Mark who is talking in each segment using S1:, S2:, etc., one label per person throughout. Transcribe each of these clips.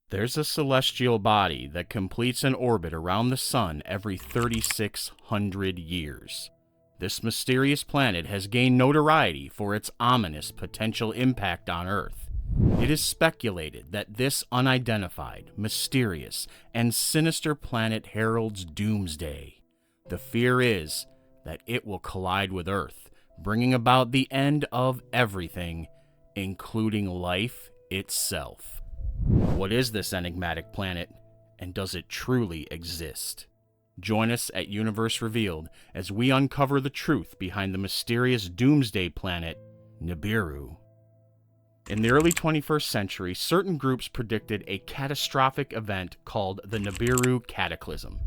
S1: There's a celestial body that completes an orbit around the sun every 3,600 years. This mysterious planet has gained notoriety for its ominous potential impact on Earth. It is speculated that this unidentified, mysterious, and sinister planet heralds Doomsday. The fear is that it will collide with Earth, bringing about the end of everything, including life itself. What is this enigmatic planet, and does it truly exist? Join us at Youniverse Revealed as we uncover the truth behind the mysterious Doomsday planet, Nibiru. In the early 21st century, certain groups predicted a catastrophic event called the Nibiru Cataclysm.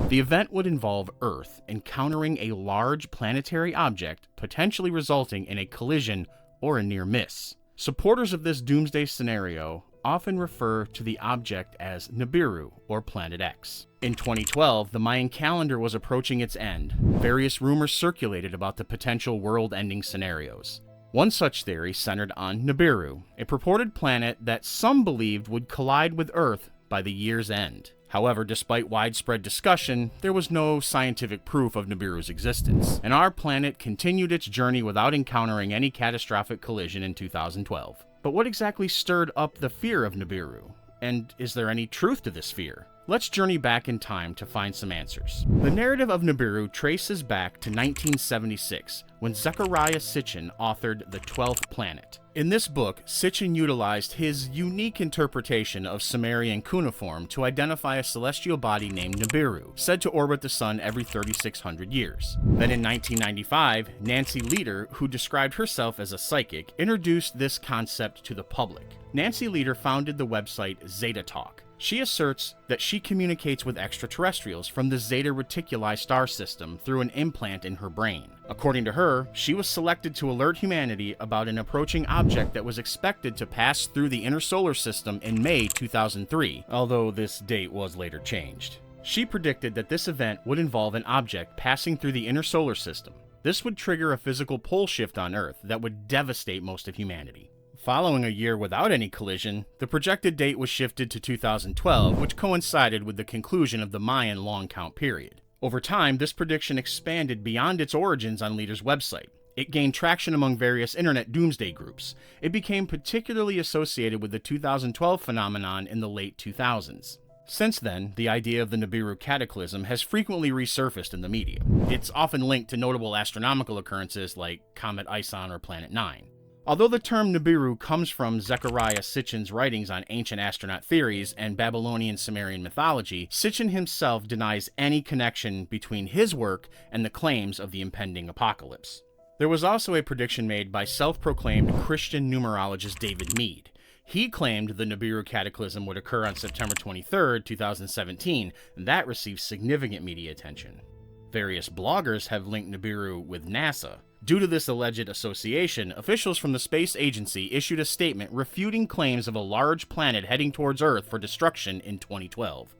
S1: The event would involve Earth encountering a large planetary object, potentially resulting in a collision or a near miss. Supporters of this doomsday scenario often refer to the object as Nibiru, or Planet X. In 2012, the Mayan calendar was approaching its end. Various rumors circulated about the potential world-ending scenarios. One such theory centered on Nibiru, a purported planet that some believed would collide with Earth by the year's end. However, despite widespread discussion, there was no scientific proof of Nibiru's existence, and our planet continued its journey without encountering any catastrophic collision in 2012. But what exactly stirred up the fear of Nibiru? And is there any truth to this fear? Let's journey back in time to find some answers. The narrative of Nibiru traces back to 1976, when Zecharia Sitchin authored The 12th Planet. In this book, Sitchin utilized his unique interpretation of Sumerian cuneiform to identify a celestial body named Nibiru, said to orbit the sun every 3,600 years. Then in 1995, Nancy Lieder, who described herself as a psychic, introduced this concept to the public. Nancy Lieder founded the website Zeta Talk. She asserts that she communicates with extraterrestrials from the Zeta Reticuli star system through an implant in her brain. According to her, she was selected to alert humanity about an approaching object that was expected to pass through the inner solar system in May 2003, although this date was later changed. She predicted that this event would involve an object passing through the inner solar system. This would trigger a physical pole shift on Earth that would devastate most of humanity. Following a year without any collision, the projected date was shifted to 2012, which coincided with the conclusion of the Mayan long count period. Over time, this prediction expanded beyond its origins on Lieder's website. It gained traction among various internet doomsday groups. It became particularly associated with the 2012 phenomenon in the late 2000s. Since then, the idea of the Nibiru cataclysm has frequently resurfaced in the media. It's often linked to notable astronomical occurrences like Comet Ison or Planet 9. Although the term Nibiru comes from Zecharia Sitchin's writings on ancient astronaut theories and Babylonian Sumerian mythology, Sitchin himself denies any connection between his work and the claims of the impending apocalypse. There was also a prediction made by self-proclaimed Christian numerologist David Meade. He claimed the Nibiru cataclysm would occur on September 23, 2017, and that received significant media attention. Various bloggers have linked Nibiru with NASA. Due to this alleged association, officials from the space agency issued a statement refuting claims of a large planet heading towards Earth for destruction in 2012.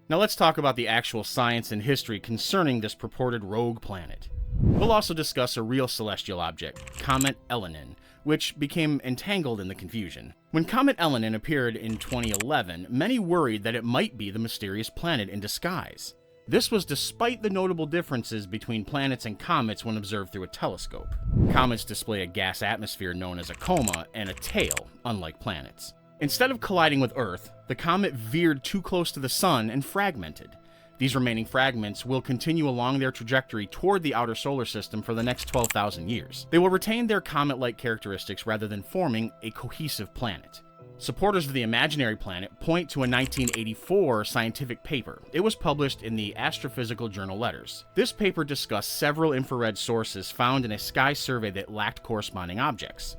S1: Now let's talk about the actual science and history concerning this purported rogue planet. We'll also discuss a real celestial object, Comet Elenin, which became entangled in the confusion. When Comet Elenin appeared in 2011, many worried that it might be the mysterious planet in disguise. This was despite the notable differences between planets and comets when observed through a telescope. Comets display a gas atmosphere known as a coma and a tail, unlike planets. Instead of colliding with Earth, the comet veered too close to the sun and fragmented. These remaining fragments will continue along their trajectory toward the outer solar system for the next 12,000 years. They will retain their comet-like characteristics rather than forming a cohesive planet. Supporters of the imaginary planet point to a 1984 scientific paper. It was published in the Astrophysical Journal Letters. This paper discussed several infrared sources found in a sky survey that lacked corresponding objects.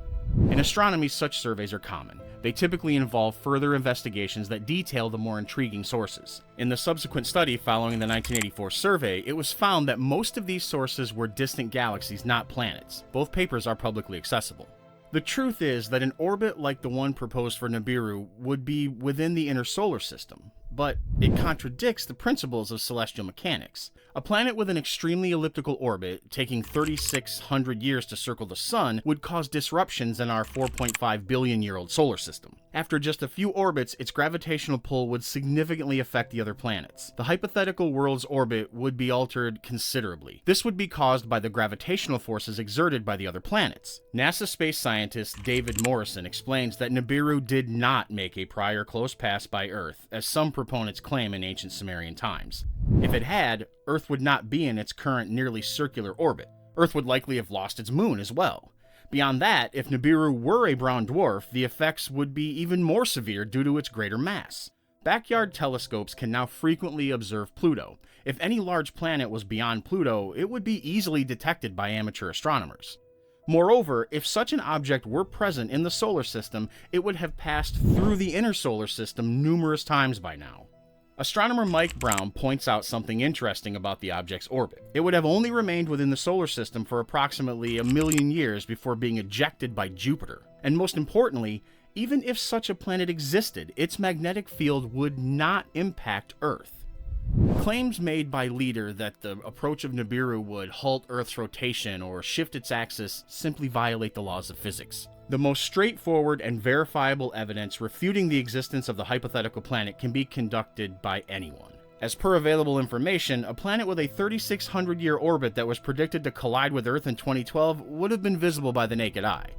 S1: In astronomy, such surveys are common. They typically involve further investigations that detail the more intriguing sources. In the subsequent study following the 1984 survey, it was found that most of these sources were distant galaxies, not planets. Both papers are publicly accessible. The truth is that an orbit like the one proposed for Nibiru would be within the inner solar system, but it contradicts the principles of celestial mechanics. A planet with an extremely elliptical orbit, taking 3,600 years to circle the sun, would cause disruptions in our 4.5 billion-year-old solar system. After just a few orbits, its gravitational pull would significantly affect the other planets. The hypothetical world's orbit would be altered considerably. This would be caused by the gravitational forces exerted by the other planets. NASA space scientist David Morrison explains that Nibiru did not make a prior close pass by Earth, as some proponents claim in ancient Sumerian times. If it had, Earth would not be in its current nearly circular orbit. Earth would likely have lost its moon as well. Beyond that, if Nibiru were a brown dwarf, the effects would be even more severe due to its greater mass. Backyard telescopes can now frequently observe Pluto. If any large planet was beyond Pluto, it would be easily detected by amateur astronomers. Moreover, if such an object were present in the solar system, it would have passed through the inner solar system numerous times by now. Astronomer Mike Brown points out something interesting about the object's orbit. It would have only remained within the solar system for approximately 1 million years before being ejected by Jupiter. And most importantly, even if such a planet existed, its magnetic field would not impact Earth. Claims made by Leader that the approach of Nibiru would halt Earth's rotation or shift its axis simply violate the laws of physics. The most straightforward and verifiable evidence refuting the existence of the hypothetical planet can be conducted by anyone. As per available information, a planet with a 3,600-year orbit that was predicted to collide with Earth in 2012 would have been visible by the naked eye.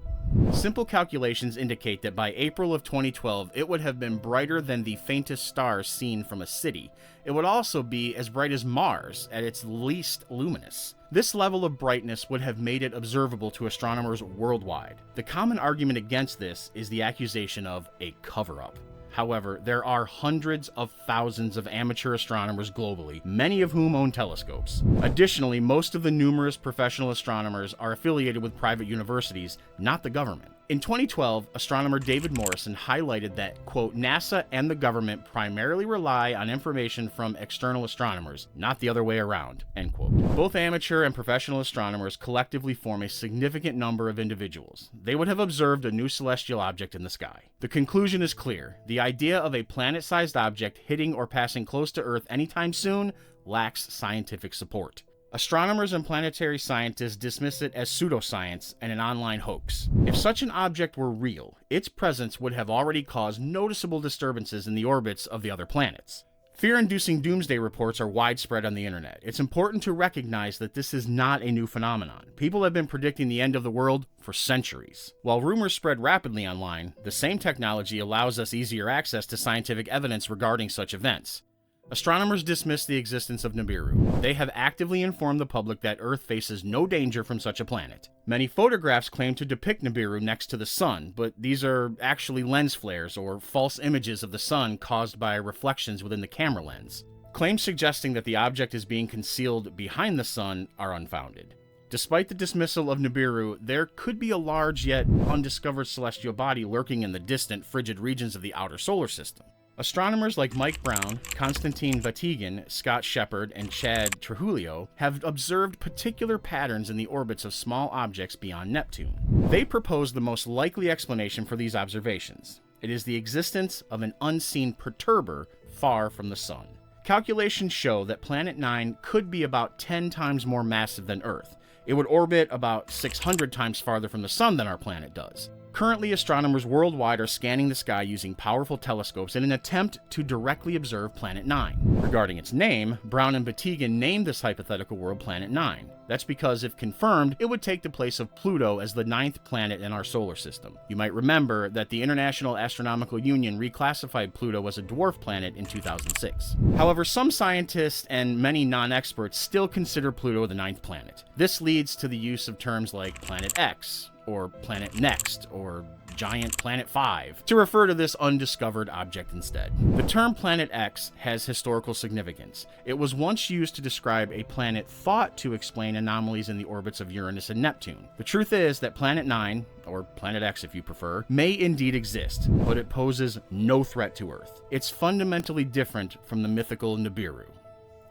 S1: Simple calculations indicate that by April of 2012, it would have been brighter than the faintest star seen from a city. It would also be as bright as Mars at its least luminous. This level of brightness would have made it observable to astronomers worldwide. The common argument against this is the accusation of a cover-up. However, there are hundreds of thousands of amateur astronomers globally, many of whom own telescopes. Additionally, most of the numerous professional astronomers are affiliated with private universities, not the government. In 2012, astronomer David Morrison highlighted that, quote, NASA and the government primarily rely on information from external astronomers, not the other way around, end quote. Both amateur and professional astronomers collectively form a significant number of individuals. They would have observed a new celestial object in the sky. The conclusion is clear. The idea of a planet-sized object hitting or passing close to Earth anytime soon lacks scientific support. Astronomers and planetary scientists dismiss it as pseudoscience and an online hoax. If such an object were real, its presence would have already caused noticeable disturbances in the orbits of the other planets. Fear-inducing doomsday reports are widespread on the internet. It's important to recognize that this is not a new phenomenon. People have been predicting the end of the world for centuries. While rumors spread rapidly online, the same technology allows us easier access to scientific evidence regarding such events. Astronomers dismiss the existence of Nibiru. They have actively informed the public that Earth faces no danger from such a planet. Many photographs claim to depict Nibiru next to the sun, but these are actually lens flares or false images of the sun caused by reflections within the camera lens. Claims suggesting that the object is being concealed behind the sun are unfounded. Despite the dismissal of Nibiru, there could be a large yet undiscovered celestial body lurking in the distant, frigid regions of the outer solar system. Astronomers like Mike Brown, Konstantin Vatigan, Scott Shepard, and Chad Trujillo have observed particular patterns in the orbits of small objects beyond Neptune. They propose the most likely explanation for these observations. It is the existence of an unseen perturber far from the Sun. Calculations show that Planet 9 could be about 10 times more massive than Earth. It would orbit about 600 times farther from the Sun than our planet does. Currently, astronomers worldwide are scanning the sky using powerful telescopes in an attempt to directly observe Planet 9. Regarding its name, Brown and Batigan named this hypothetical world Planet 9. That's because, if confirmed, it would take the place of Pluto as the 9th planet in our solar system. You might remember that the International Astronomical Union reclassified Pluto as a dwarf planet in 2006. However, some scientists and many non-experts still consider Pluto the 9th planet. This leads to the use of terms like Planet X, or Planet Next, or Giant Planet 5, to refer to this undiscovered object instead. The term Planet X has historical significance. It was once used to describe a planet thought to explain anomalies in the orbits of Uranus and Neptune. The truth is that Planet 9, or Planet X if you prefer, may indeed exist, but it poses no threat to Earth. It's fundamentally different from the mythical Nibiru.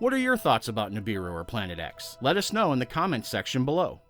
S1: What are your thoughts about Nibiru or Planet X? Let us know in the comments section below.